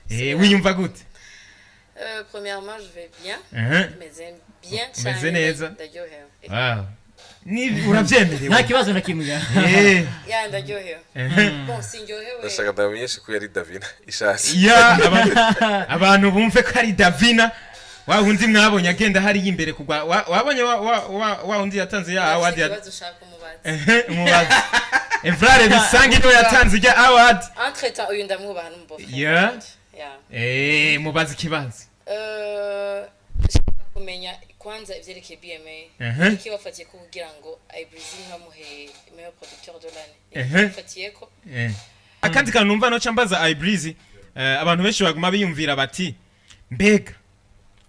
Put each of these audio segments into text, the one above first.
wiyumva gute? Premièrement, je vais bien, mais j'aime bien wow. Ni urabyemerewe nta kibazo na kimwe ya ndaryohewe bon sinjyohewe ndashaka ndamenyeshe ko yari Davina ishasi abantu bumve ko ari Davina wa undi mwabonye agenda hari imbere kugwa wabonye wa undi yatanze ya award umubazi Evrare bisange no yatanze ya award entre-temps uyu ndamwubaha n'umbofu mubazi kibanza kumenya kwanza ivyerekeye BMA ikibafatiye ko kugira ngo IBREEZY nkamuhe meilleur producteur de l'année ifatiye ko akandi kantu numva no cambaza IBREEZY abantu benshi baguma biyumvira bati mbega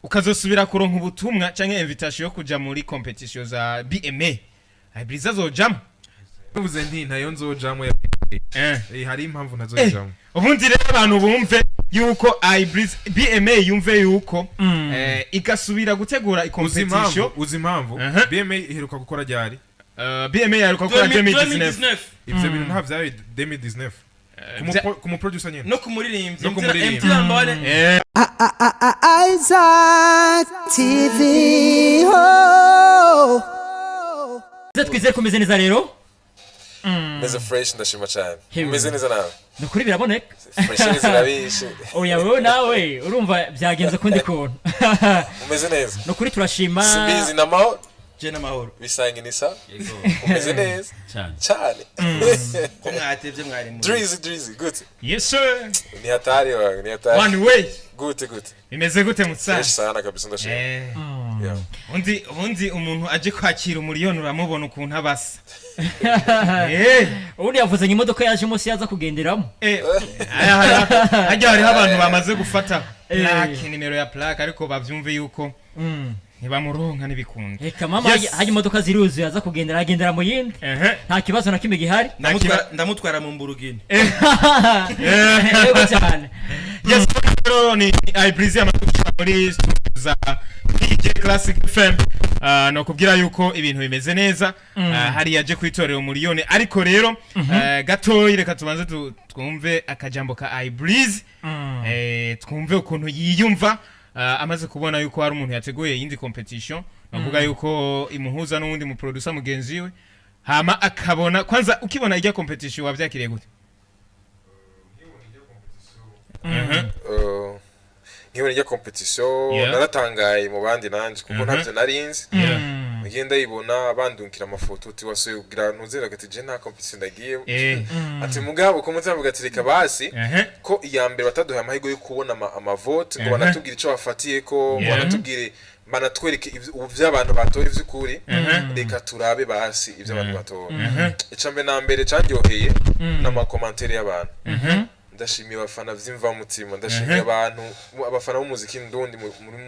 ukazosubira kuronka ubutumwa canke invitation yo kuja muri competition za BMA IBREEZY azojamo uvuze nti ntayo nzojamo hari impamvu ntazojamo ubundi rero abantu bumve yuko IBREEZY BMA yumve yuko igasubira gutegura competition uzimpamvu BMA iheruka gukora ryari BMA yaheruka gukora 2019 ivyo bintu nta vyawe 2019 kumu producer nyene no kumuririmbyi no kumuririmbyi Isaac TV twizere kumeze neza rero meze fresh ndashima cyane meze neza nawe nukuri biraboneka fresh neza nabishe oya wewe nawe urumva byagenze kundi kuntu umeze neza nukuri turashima simbizi na mahoro je na mahoro bisange nisa umeze neza cyane ko mwatevye mwari muri Drizzy good yes sir ni hatari one way good imeze gute mutsa fresh sana kabisa ndashima undi umuntu aje kwakira umuriyoni uramubona ukuntu abasa ubundi yavuze imodoka yaje munsi yaza kugenderamo hajya hariho abantu bamaze gufata plaque nimero ya plaque ariko bavyumve yuko ntibamuronka n'ibikunda reka mama haje imodoka ziruzuye yaza kugendera agendera mu yindi nta kibazo na kimwe gihari ndamutwara mu mburugini yego cyane yes ni IBREEZY amakuru muri za DJ Classic FM no kubwira yuko ibintu bimeze neza hari yaje kwitorera umuriyoni ariko rero gatoyi reka tubanze twumve akajambo ka IBREEZY twumve ukuntu yiyumva amaze kubona yuko hari umuntu yateguye yindi competition bavuga yuko imuhuza n'undi mu producer mugenzi we hama akabona kwanza ukibona ijya competition wavyakiriye gute nkibona ijya competition naratangaye mu bandi nanje kuko ntavyo narinzi ngenda yibona bandukira amafoto uti wasuye kugira ntuzera gati je nta competition ndagiye ati mugabo ko muzavuga ati reka basi ko iya mbere bataduha amahigo yo kubona amavote ngo banatubwira ico bafatiye ko ngo banatubwire banatwereke ivy'abantu batoye ivy'ukuri reka turabe basi ivy'abantu batoye icambe na mbere candyoheye n'ama commentaire y'abantu ndashimiye abafana vy'imva mutima ndashimiye abantu abafana b'umuziki ndundi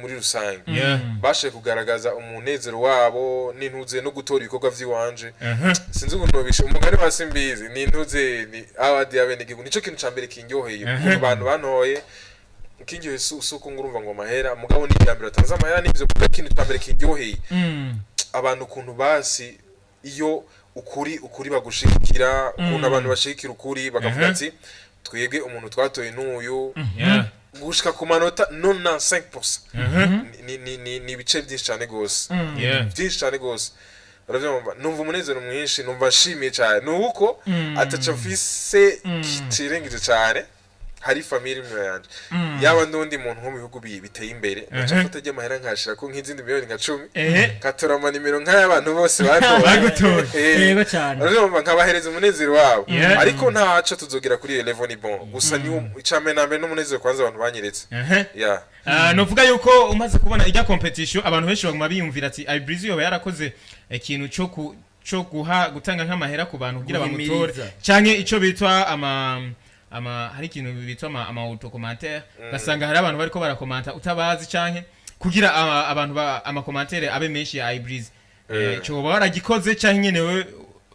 muri rusange bashe kugaragaza umunezero wabo n'intuze no gutora ibikorwa vy'iwanje sinzi ukuntu umugari basimbizi n'intuze ni award y'abenegihugu nico kintu cambere kinyoheye kuko abantu bantoye kingiye suko ngurumva ngo mahera mugabo ni yambere batanze amahera n'ivyo kintu cambere kinyoheye abantu kuntu basi iyo ukuri bagushikira ukuntu abantu bashikira ukuri bakavuga ati twege umuntu twatoye n'uyu gushika ku manota 95% ni bice byinshi cyane gose byinshi cyane gose uravyumva numva umunezero mwinshi numva shimiye cyane nuko ataca mfise kitirengije cyane hari family imwe yanje yaba ndundi muntu nko mu bihugu biteye imbere ndacafata je mahera nkashira ko nk'izindi miliyoni nka 10 katora ama nimero nk'abantu bose bagutoye yego cyane urumva nkabahereza umunezero wabo ariko ntaco tuzogira kuri iyo level ni bon gusa ni icame nambe n'umunezero kwanza abantu banyeretse novuga yuko umaze kubona ijya competition abantu benshi baguma biyumvira ati IBREEZY yoba yarakoze ikintu cyo gutanga nk'amahera ku bantu kugira bamutore canke ico bitwa hari ikintu bitwa ama auto commentaire gasanga hari abantu bariko barakomanta utabazi canke kugira abantu ama commentaire abe menshi ya IBREEZY cyo baragikoze canke nyene we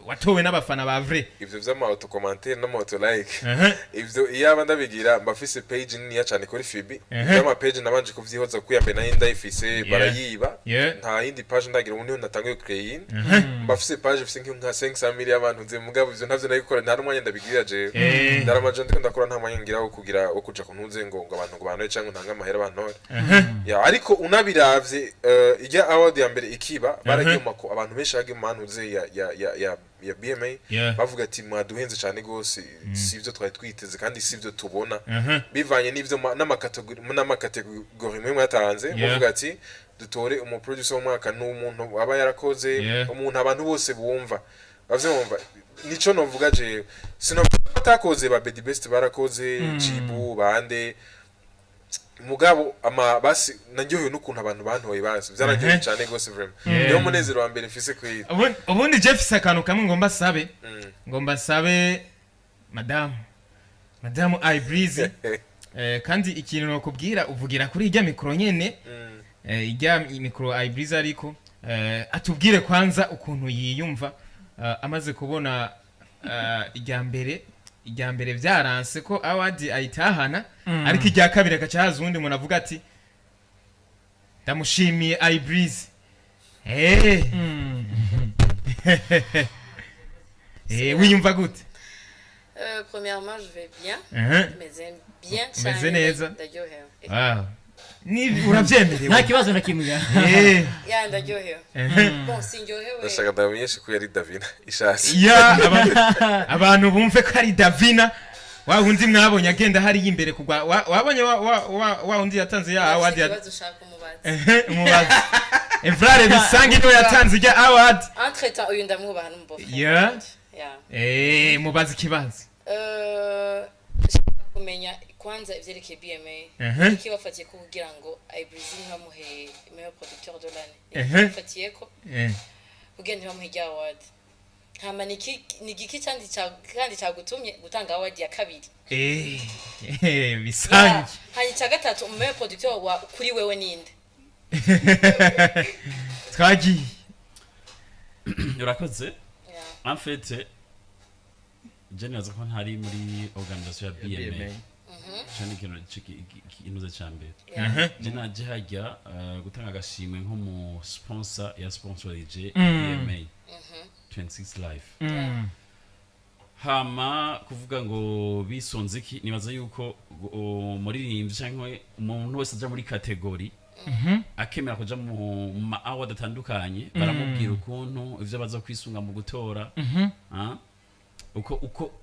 watowe n'abafana ba vrai ivyo vy'ama auto commentaire n'ama auto like ivyo iyaba ndabigira mbafise page nini ya cyane kuri Fibi y'ama page nabanje kuvyihoza kuyambe nayo ndayifise barayiba nta yindi page ndagira umuntu natangiye create mbafise page ifise nka 500 y'abantu nze mugabo ivyo ntavyo nabikora nta n'umwanya ndabigira je ndaramaje ndiko ndakora nta mwanya ngira wo kugira wo kuja kuntuze ngo abantu ngo bantu cyangwa ntanga amahera abantu ya ariko unabiravye ijya award ya mbere ikiba baragiye mako abantu benshi bagiye mu mantuze ya BMA bavuga ati mwaduhenze cyane gose sivyo twari twiteze kandi sivyo tubona bivanye n'ivyo n'amakategori mwe mwatanze bavuga ati dutore umu producer w'umwaka n'umuntu aba yarakoze umuntu abantu bose bumva bavyumva nico novuga je sino batakoze ba Bedi Best barakoze Chibu bande mugabo ama basi nanjyoyo n'ukuntu abantu bantoye basi byararyoshye cyane gose vraiment niyo munezero wa mbere mfise kuri ubundi Jeff sakano kamwe ngomba sabe madame IBREEZY kandi ikintu no kubwira uvugira kuri ijya mikro nyene ijya mikro IBREEZY ariko atubwire kwanza ukuntu yiyumva amaze kubona ijya mbere byaranse ko award ayitahana ariko ijya kabiri akaca haza undi umuntu avuga ati ndamushimiye IBREEZY wiyumva gute? Premièrement, je vais bien, mais j'aime bien wow. Ni urabyemerewe nta kibazo na kimwe ya ndaryohewe bon sinjyohewe ndashaka ndamenyeshe ko yari Davina ishasi abantu bumve ko ari Davina wa wundi mwabonye agenda hari imbere kugwa wabonye wa wundi yatanze ya award ya umubazi Evrare bisangi no yatanze ya award entre-temps uyu ndamwubaha n'umbofu mubazi kibanza kumenya kwanza ivyerekeye BMA ikibafatiye ko kugira ngo IBREEZY nkamuhe meilleur producteur de l'année ifatiye ko kugira ntibamuhe ya award hama nigiki kandi cyagutumye gutanga award ya kabiri bisangi hani cya gatatu meilleur producteur wa kuri wewe ninde twagiye urakoze en fait je nazo ko ntari muri organisation ya BMA cyane ikintu cyambere je naje hajya gutanga agashimwe nko mu sponsor ya sponsorije BMA 26 live hama kuvuga ngo bisonze iki nibaza yuko muririmbyi cyangwa umuntu wese aja muri category akemera kuja mu ma award atandukanye baramubwira ukuntu ivyo baza kwisunga mu gutora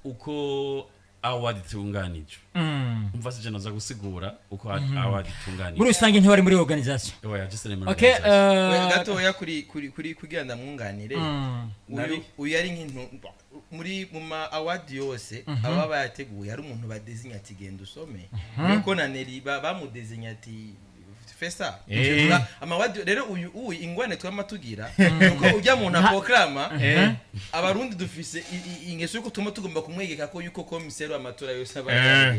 uko award tunganije umva se naza gusigura uko award tunganije muri usange ntibari muri organisation oya just remember okay gatoya kuri kugenda mwunganire uyu ari nk'intu muri mu ma award yose aba bayateguye hari umuntu badesigna ati genda usome nuko na Neri bamudesigna ati fesa amawadi rero uyu ingwane twamatugira nuko ujya mu napoklama abarundi dufise ingeso yuko tugomba kumwegeka ko yuko komisero amatora yose abaye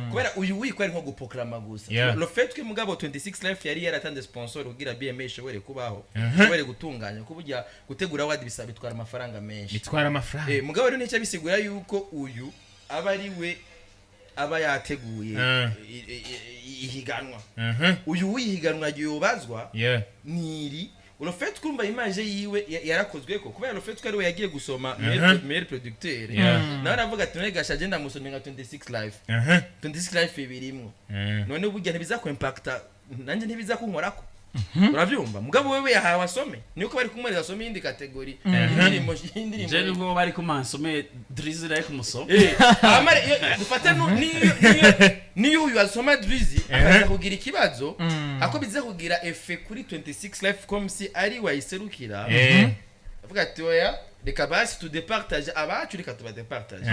kubera uyu wiko ari nko gupoklama gusa le fait que mugabo 26 life yari yaratanze sponsor kugira BMA ishobore kubaho ishobore gutunganya kubujya gutegura award bisabitwara amafaranga menshi mugabo rero nicyo bisigura yuko uyu aba ari we aba yateguye ihiganwa uyu wihiganwa yobazwa niri le fait kumva image yiwe yarakozwe ko kubera le fait ko ari we yagiye gusoma meilleur producteur nawe aravuga ati none gashaje ndamusomye nka 26 live 26 live ibirimwo none ubujya ntibiza impacta nanje ntibiza kunkorako uravyumva mugabo wewe yahawe asome niko bari kumwereza asome indi category indirimbo je ngo bari kumansome Drizzy like muso amare dufate niyo uyu asoma Drizzy akaza kugira ikibazo ako bize kugira effet kuri 26 life comme si ari wayiserukira avuga ati oya reka basi tu departage abacu reka tuba departage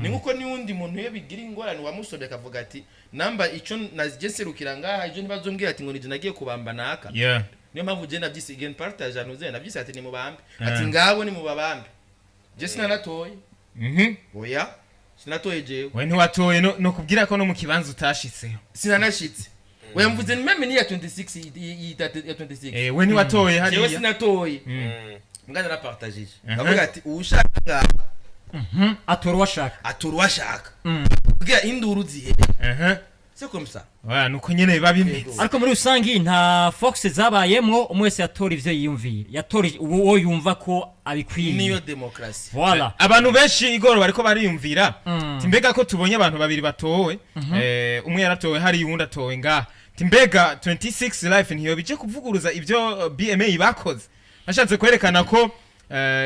ni nkuko ni undi muntu yo bigira ingorane wamusode akavuga ati namba ico nazigeserukira ngaha ijo ntibazombwira ati ngo nije nagiye kubamba naka niyo mpamvu je navyise again partage anuze navyise ati ni mubambe ati ngabo ni mubabambe je sinanatoye oya sinatoye je we ntiwatoye no kubwira ko no mu kibanza utashitse sinanashitse we mvuze ni meme ni ya 26 ya 26 we ntiwatoye hariya je sinatoye mugana na Partage avuga ati ushaka atora washaka kugira induru zihe c'est comme ça nuko nyene babimeze ariko muri rusangi nta fox zabayemwo umwese yatora ivyo yiyumviye yatora uwo yumva ko abikwiye niyo demokrasi voilà abantu benshi igoro bariko bariyumvira timbega ko tubonye abantu babiri batowe umwe yaratowe hari uwundi atowe nga timbega 26 life ntiyo bije kuvuguruza ivyo BMA bakoze nashatse kwerekana ko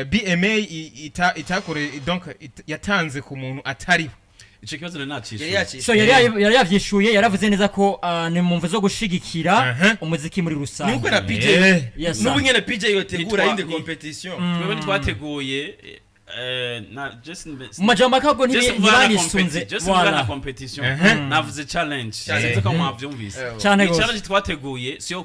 BMA itakore donc yatanze ku muntu atari ico kibazo nacishuye so yari yavyishuye yaravuze neza ko ni mumvu zo gushigikira umuziki muri rusange nuko na PJ nubu nyene PJ yotegura indi competition twebwe twateguye na just majamba kago ntibanisunze voilà competition navuze challenge sinzi ko mwavyumvise challenge twateguye siyo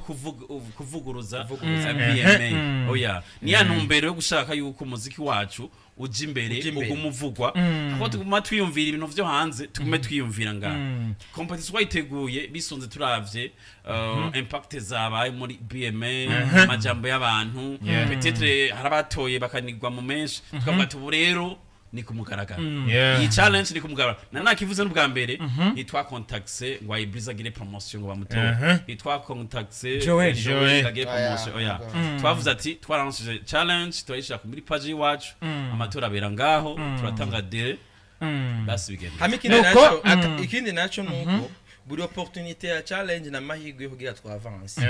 kuvuguruza BMA oya ni ya ntumbero yo gushaka yuko umuziki wacu uji imbere ugumuvugwa aho tuguma twiyumvira ibintu vyo hanze tugume twiyumvira nga competition wayiteguye bisunze turavye impact zabaye muri BMA amajambo y'abantu peut-être harabatoye bakanigwa mu menshi tukavuga tubu rero ni kumugaragara iyi challenge ni kumugaragara nanakivuze n'ubwa mbere nitwa contactse ngo IBREEZY agire promotion ngo bamutoye nitwa contactse Joel agire promotion oya twavuze ati twaranshije challenge twayishira muri page wacu amatora abera ngaho turatanga de basi bigenda ikindi naco nuko buri opportunité ya challenge na mahirwe yo kugira twavance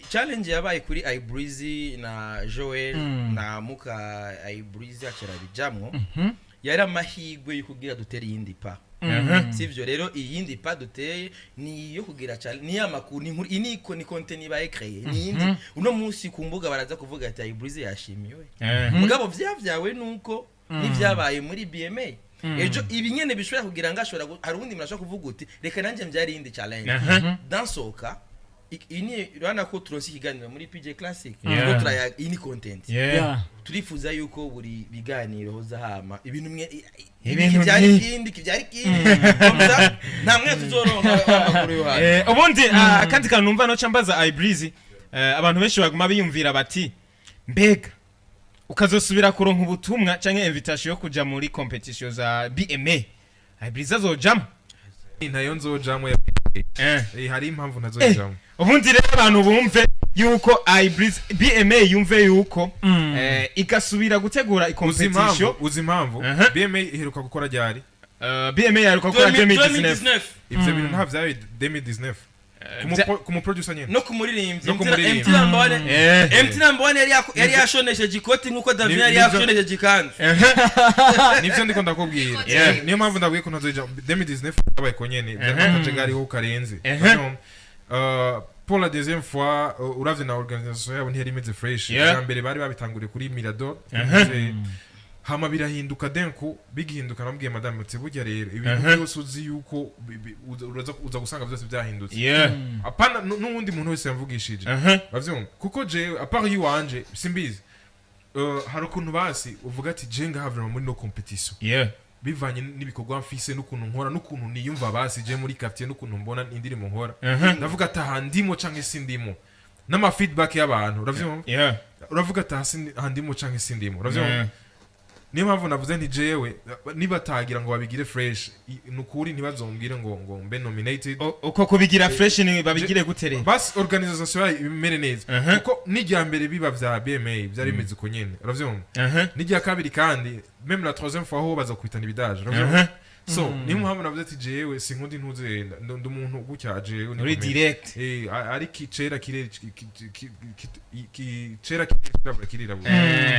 challenge yabaye kuri IBREEZY na Joel na muka IBREEZY akira bijamwo yari amahirwe yo kugira dutera yindi pa sivyo rero iyindi pa duteye ni yo kugira challenge ni amakuru ni nkuru iniko ni content ba créer ni indi uno munsi kumbuga baraza kuvuga ati IBREEZY yashimiwe mugabo vyavyawe nuko nivyabaye muri BMA ejo ibinyene bishobora kugira ngashobora hari undi murashaka kuvuga uti reka nanje mbyari indi challenge dansoka ini rwana ko turonsi kiganiro muri PJ Classic ko turaya ini content turifuza yuko buri biganiro hoza hama ibintu byari kindi komza namwe tuzoronka amakuru yo hano ubundi kandi kanumva no cambaza IBREEZY abantu benshi baguma biyumvira bati mbega ukazosubira kuronka ubutumwa canke invitation yo kuja muri competition za BMA IBREEZY azojamo nayo nzojamo hari impamvu nazojamo ubundi rero abantu bumve yuko BMA yumve yuko igasubira gutegura competition uzimpamvu BMA iheruka gukora ryari BMA yaheruka gukora 2019 ivyo bintu nta vyabaye 2019 kumu producer nyene no kumuririmbyi MT number 1 yari yashoneshe jikoti nkuko Davina yari yashoneshe jikanzu nivyo ndiko ndakubwira niyo mpamvu ndabwiye ko ntazoja 2019 yabaye ko nyene byafataje gari ho karenze pour la deuxième fois uravye na organisation yabo ntiyari imeze fresh mbere bari babitanguriye kuri Mirador hama birahinduka denko bigihinduka nabwiye madame ati burya rero ibintu byose uzi yuko uza gusanga byose byahindutse apana n'uwundi muntu wese yamvugishije bavyumva kuko je apart you wanje simbizi hari ukuntu basi uvuga ati je ngahavira muri no competition bivanye n'ibikorwa mfise n'ukuntu nkora n'ukuntu niyumva basi je muri quartier n'ukuntu mbona indirimo nkora ndavuga ati handimo canke sindimo n'ama feedback y'abantu uravyumva uravuga ati handimo canke sindimo uravyumva niyo mpamvu navuze nti jewe nibatagira ngo babigire fresh nukuri ntibazombwire ngo mbe nominated uko kubigira fresh ni babigire gutere bas organisation imere neza kuko nijya mbere biba vya BMA byari bimeze ko nyene uravyumva nijya kabiri kandi même la troisième fois ho baza kwitana ibidaje uravyumva so niyo mpamvu navuze ati jewe sinkundi ntuzenda ndi umuntu gucyaje uri direct ari kicera kirera kirira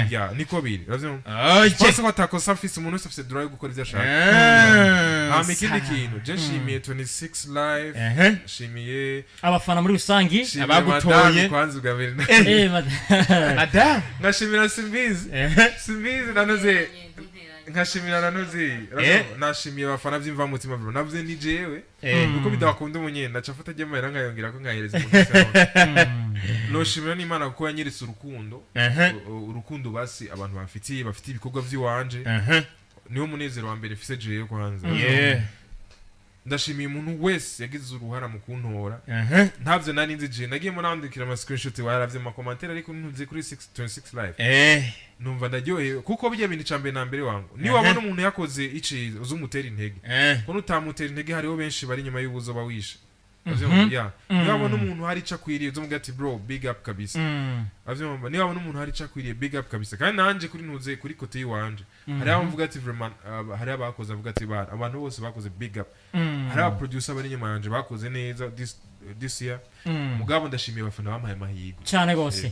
ya niko biri uravyumva cyose batakosa afise umuntu wese afise droit gukora ivyo ashaka ikindi kintu je nshimiye 26 live nshimiye abafana muri rusangi abagutoye kwanza ugabere madame ngashimira simbizi nanoze nkashimira nanoze nashimiye abafana by'imva mutima bro navuze ni jewe nuko bidakunda umunyenda cafata gemera nkayongera ko nkayereza umuntu no shimira n'Imana kuko yanyiritse urukundo basi abantu bafitiye ibikorwa by'iwanje niyo munezero wa mbere fise jewe kwanza ndashimiye umuntu wese yagize uruhara mu kuntora ntavyo nari nzi je nagiye nandikira ama screenshot waravye mu commentaire ariko ntuzi kuri 626 live numva ndaryohewe kuko bijya bintu cambe na mbere wangu ni wabona umuntu yakoze ici uzumutera intege ko nutamutera intege hariho benshi bari nyuma y'ubuzo bawisha avyumva ni wabona umuntu hari cakwiriye uzumubwira ati bro big up kabisa avyumva ni wabona umuntu hari cakwiriye big up kabisa kandi nanje kuri ntuze kuri kote yiwanje hari abavuga ati vraiment hari abakoze avuga ati abantu bose bakoze big up hari aba producer bari nyuma yanje bakoze neza this year mugabo ndashimiye abafana bampaye amahigo cyane gose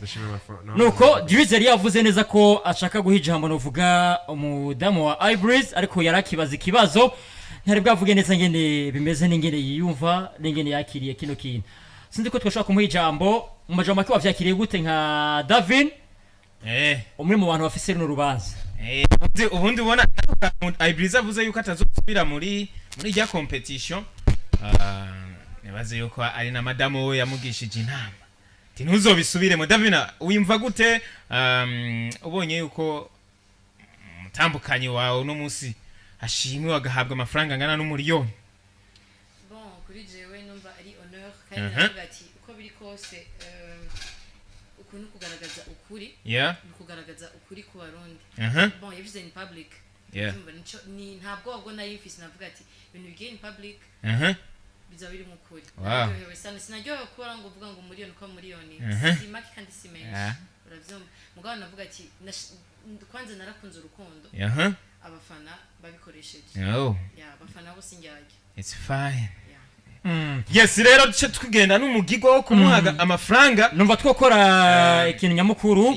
nuko Drizzy yari yavuze neza ko ashaka guha ijambo novuga umudamu wa IBREEZY ariko yarakibaza ikibazo ntari bwavuge neza ngene bimeze n'ingene yiyumva n'ingene yakiriye kino kintu sinzi ko twashaka kumuha ijambo mu majambo make wavyakiriye gute nka Davin umwe mu bantu bafise runo rubanza ubundi ubona IBREEZY avuze yuko atazosubira muri rya competition nebaze yuko ari na madamu we yamugishije inama ati ntuzobisubiremo. Davina wimva gute ubonye yuko mutambukanyi wawe uno munsi ashimwe wagahabwa amafaranga angana n'umuriyoni? Bon kuri jewe numva ari honneur kandi navuga ati uko biri kose ukuntu kugaragaza ukuri kugaragaza ukuri ku barundi bon yavuze in public ni ntabwo ubwo nayifise navuga ati ibintu bigiye in public biza biri mu kuri nawe sana sinajyo gukora ngo uvuga ngo umuriyoni uko umuriyoni si make kandi si menshi uravyumva mugabo navuga ati kwanza narakunze urukundo abafana babikoresheje abafana bose njyaje it's fine yes rero duce twigenda n'umugigo wo kumuhaga amafaranga numva twokora ikintu nyamukuru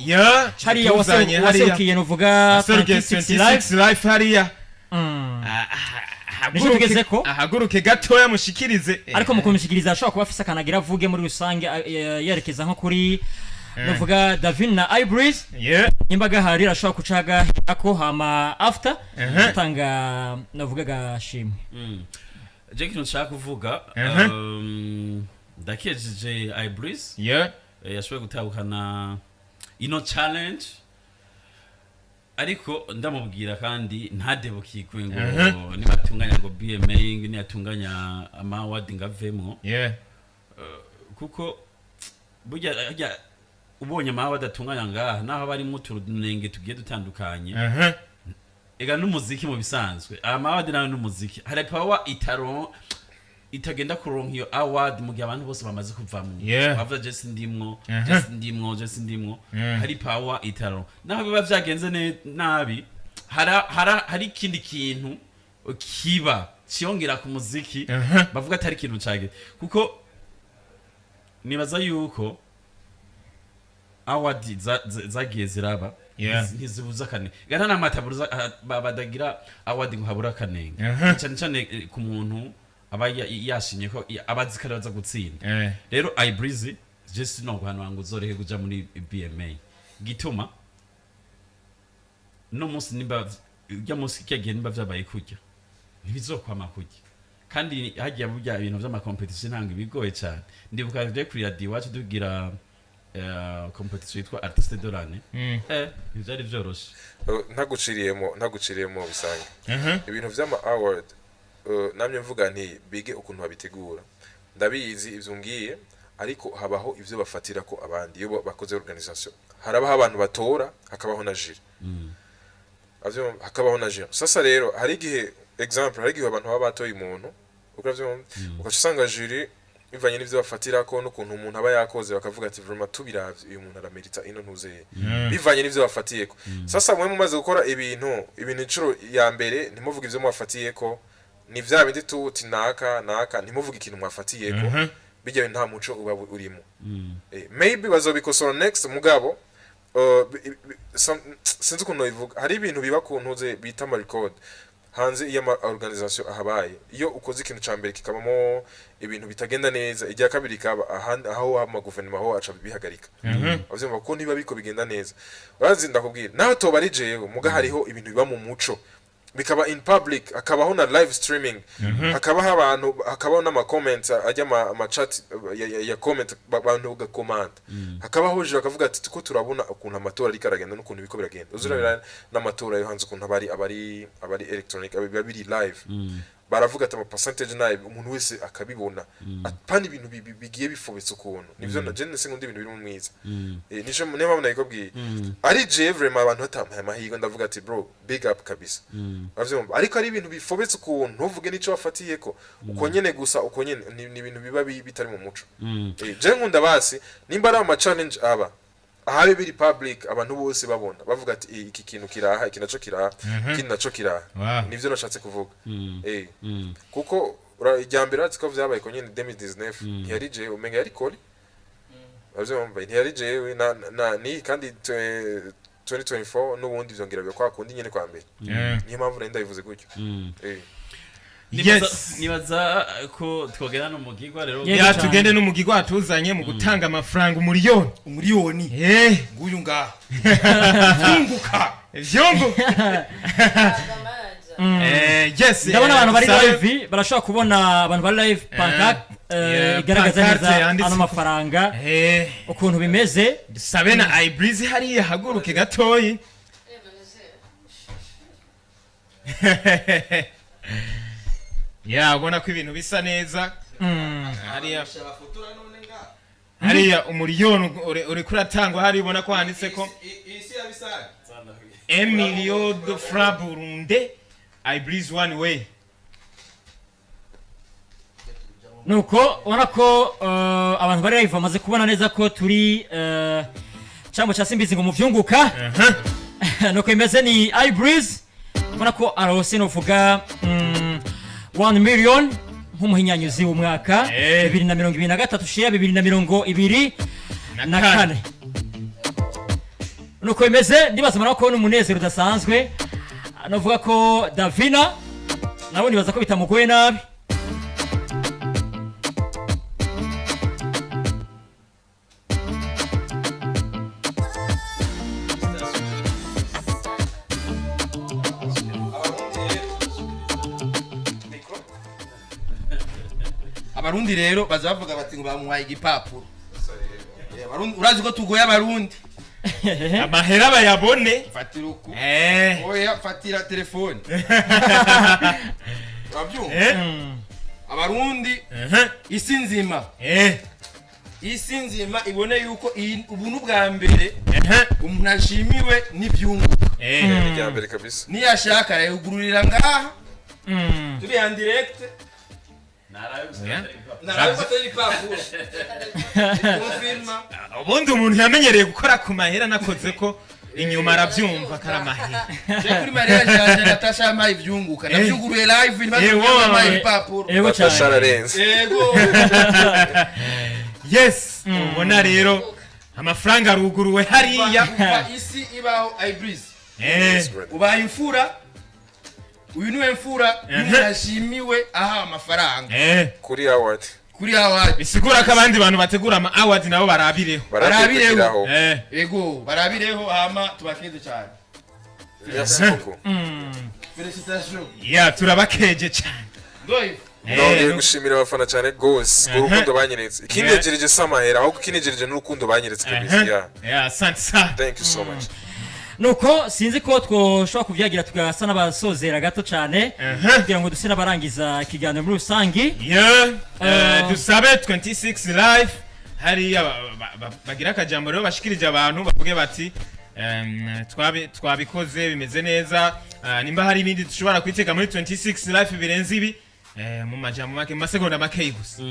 hariya waserukiye nuvuga 26 life hariya ahaguruke gatoya mushikirize ariko mukumishikiriza ashobora kuba afise akanagira avuge muri rusange yerekeza nko kuri nuvuga Davin na IBREEZY imbaga hari ashobora kucaga ako hama after tanga navuga gashimwe je kintu nshaka kuvuga ndakejeje IBREEZY yashoboye gutahukana ino challenge ariko ndamubwira kandi ntadebukikwe ngo nibatunganya ngo BMA ni yatunganya ama award ngavemo kuko burya ubonye ama award atunganya ngaha naho bari mu turunenge tugiye dutandukanye ega n'umuziki mu bisanzwe ama award nawe n'umuziki hari power itagenda kuronka iyo award mu gihe abantu bose bamaze kuvamo bavuga je sindimwo hari power itaro naho biba vyagenze nabi hari ikindi kintu kiba cyongera ku muziki bavuga atari ikintu cage kuko nibaza yuko award zagiye ziraba ntizibuza kane gana namatabuza badagira award ngo habura kanenge cyane ku muntu aba yashinye ko abazikaraza gutsinda rero IBREEZY just no guhanwa ngo uzorehe kuja muri BMA gituma no munsi nimba ujya munsi kyagiye nimba vyabaye kujya ntibizokwama kujya kandi hagiye burya ibintu vy'ama competition ntango bigoye cyane ndibuka je kuri radio wacu dugira competition yitwa artiste de l'année byari vyoroshe ntaguciriyemo bisange ibintu vy'ama award namye mvuga nti bige ukuntu babitegura ndabizi ivyo ngiye ariko habaho ivyo bafatira ko abandi iyo bakoze organisation harabaho abantu batora hakabaho na jury hakabaho na jury sasa rero hari igihe example hari igihe abantu baba batoye umuntu ukravyo ukacusanga jury bivanye n'ivyo bafatira ko n'ukuntu umuntu aba yakoze bakavuga ati vraiment tubiravye uyu muntu aramerita ino ntuze bivanye n'ivyo bafatiye ko sasa mwe mumaze gukora ibintu incuro ya mbere ntimuvuga ivyo mwafatiye ko ni vya bindi tuti naka ntimuvuga ikintu mwafatiye ko bijya nta muco uba urimo maybe bazobikosora next mugabo sinzi ukuntu bivuga hari ibintu biba ku ntuze bita ama record hanze iyo organisation ahabaye iyo ukoze ikintu cyambere kikabamo ibintu bitagenda neza ijya kabiri kaba aho ama guverinoma ho aca bihagarika avyumva ko niba biko bigenda neza urazi ndakubwira naho toba ari jewe muga hariho ibintu biba mu muco bikaba in public akabaho na live streaming hakabaho abantu hakabaho n'ama comments ajya ama chat ya comment abantu ugakomanda hakabaho je bakavuga ati tuko turabona ukuntu amatora ari karagenda n'ukuntu biko biragenda uzurabira n'amatora yo hanze ukuntu abari electronic abiri live baravuga ati ama percentage nayo umuntu wese akabibona apana ibintu bigiye bifobetse ukuntu nivyo na Jenne singundi ibintu biri mu mwiza nico nema muna ikobwiye ari je vraiment abantu batampaye amahigo ndavuga ati bro big up kabisa bavyumva ariko ari ibintu bifobetse ukuntu ntuvuge nico wafatiyeko uko nyene gusa uko nyene ni ibintu biba bitari mu muco je nkunda basi nimba ari ama challenge aba ahabe biri public abantu bose babona bavuga ati iki kintu kiraha iki naco kiraha iki naco kiraha nivyo nashatse kuvuga kuko ijyambere ati ko vyabaye ko nyene 2019 ntiyari je umenga yari koli bavyumva ntiyari je na ni kandi 2024 n'ubundi vyongera kwa kundi nyene kwa mbere niyo mpamvu nenda bivuze gutyo nibaza ko twogera no mugigwa rero tugende no mugigwa atuzanye mu gutanga amafaranga umuriyoni nguyu ngaha vyongo yes ndabona abantu bari live barashobora kubona abantu bari live Partage igaragaza neza ano mafaranga ukuntu bimeze dusabe na IBREEZY hariya haguruke gatoyi ubona ko ibintu bisa neza hariya umuriyoni uri kuratangwa hari ubona ko handitse ko 1 million de francs burunde IBREEZY one way nuko ubona ko abantu bari live bamaze kubona neza ko turi cyangwa cya simbizi ngo muvyunguka nuko imeze ni IBREEZY ubona ko arose novuga 1 million nk'umuhinyanyuzi w'umwaka 2023 shira 2024 nuko imeze ndibaza mara ko n'umunezero udasanzwe novuga ko DAVINA nabo nibaza ko bitamugoye nabi abarundi rero bazavuga bati ngo bamuhaye igipapuro urazi ko tugoye abarundi amahera bayabone fatira uku oya fatira telefone bavyumva abarundi isi nzima ibone yuko ubuntu bwa mbere umuntu ashimiwe n'ivyunguka ijyambere kabisa niyashaka arayugururira ngaha turi en direct ubundi umuntu yamenyereye gukora ku mahera nakoze ko inyuma arabyumva karamahera kuri Maria cyane Natasha amaye ivyunguka navyuguruye live amaye ibipapuro Natasha ararenze yes ubona rero amafaranga aruguruwe hariya isi ibaho IBREEZY ubaye imfura uyu niwe mfura yashimiwe aha amafaranga kuri award bisigura ko abandi bantu bategura ama award nabo barabireho yego barabireho hama tubakeze cyane merci beaucoup félicitations turabakeje cyane none gushimira abafana cyane gose urukundo banyeretse ikinejereje samahera aho kinejereje n'urukundo banyeretse kabisa asante sa thank you so much nuko sinzi ko twoshobora kuvyagira tugasa n'abasozera gato cyane kugira ngo dusina barangiza ikiganiro muri rusangi dusabe 26 live hari bagira akajambo rero bashikirije abantu bavuge bati twabikoze bimeze neza nimba hari ibindi dushobora kwitega muri 26 live birenze ibi mu majambo make mu masegonda make gusa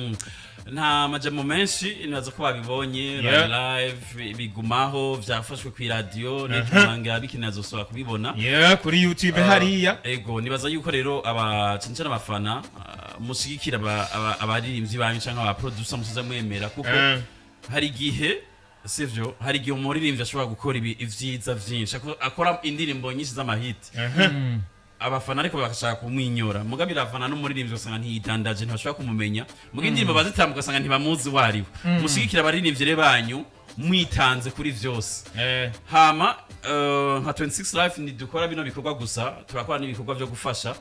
nta majambo menshi inaza ko babibonye live bigumaho vyafashwe ku radio n'itumangira bikinazo so kubibona kuri YouTube hariya ego nibaza yuko rero abacincana abafana mushigikira abaririmbyi banyu canke aba producer musuza mwemera kuko hari gihe sivyo hari gihe umuririmbyi ashobora gukora ivyiza vyinshi akora indirimbo nyinshi z'amahiti abafana ariko bakashaka kumwinyora mugabe biravana no muririmbyi usanga ntiyidandaje ntashobora kumumenya muga indirimbo bazitambuka usanga ntibamuzi wariwe mushigikira abaririmbyi banyu mwitanze kuri vyose hama nka 26 life ni dukora bino bikorwa gusa turakora n'ibikorwa byo gufasha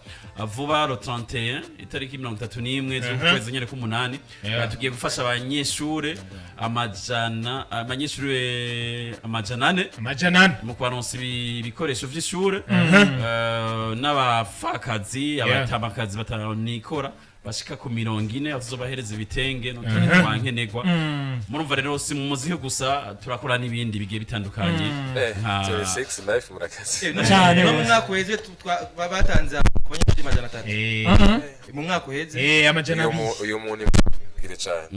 vuba le 31 itariki 31 z'ukwezi nyene k'umunani tugiye gufasha abanyeshure amajana ane mu kwaronsa ibikoresho vy'ishure n'abafakazi abatamakazi batanikora bashika ku 40 azobahereza ibitenge n'utundi twankenegwa murumva rero si mu muziki gusa turakora n'ibindi bigiye bitandukanye nka 26 life murakaze cyane mu mwaka uheze batanze abanyeshuri majana 3 mu mwaka uheze amajana uyu muntu gire cyane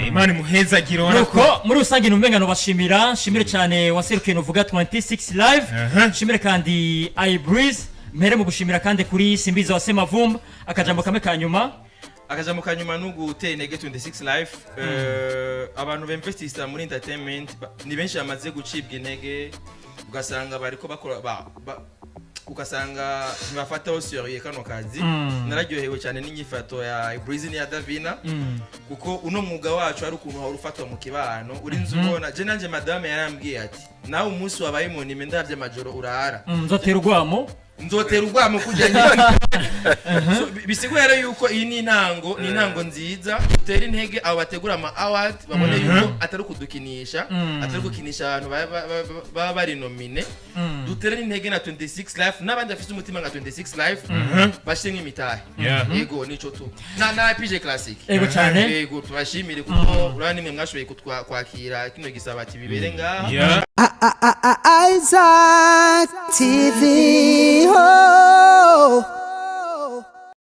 Imana muheza giro nuko muri rusange numvengano bashimira nshimire cyane waserukiye uvuga 26 live nshimire kandi IBREEZY mpere mu gushimira kandi kuri Simbiza wasema vumba akajambo kamwe kanyuma n'ugutera intege 26 life abantu b'investisa muri entertainment ni benshi bamaze gucibwa intege ugasanga bariko bakora ugasanga ntibafataho serieux kano kazi nararyohewe cyane n'inyifato ya IBREEZY ni ya Davina kuko uno mwuga wacu ari ukuntu hahora ufatwa mu kibano urinze ubona je nanje madame yarambwiye ati nawe umunsi wabaye mu nime ndavye amajoro urara nzotera urwamo kujya nyine bisigura yuko iyi ni intango nziza utera intege abo bategura ama award babone yuko atari kudukinisha atari gukinisha abantu baba bari nomine dutera intege na 26 life n'abandi bafite umutima nka 26 life bashimwe imitahe yego nico tu na PJ classic yego cyane yego tubashimire kuko urana nimwe mwashoboye kwakira kino gisabati bibere ngaha Isaac TV. Oh.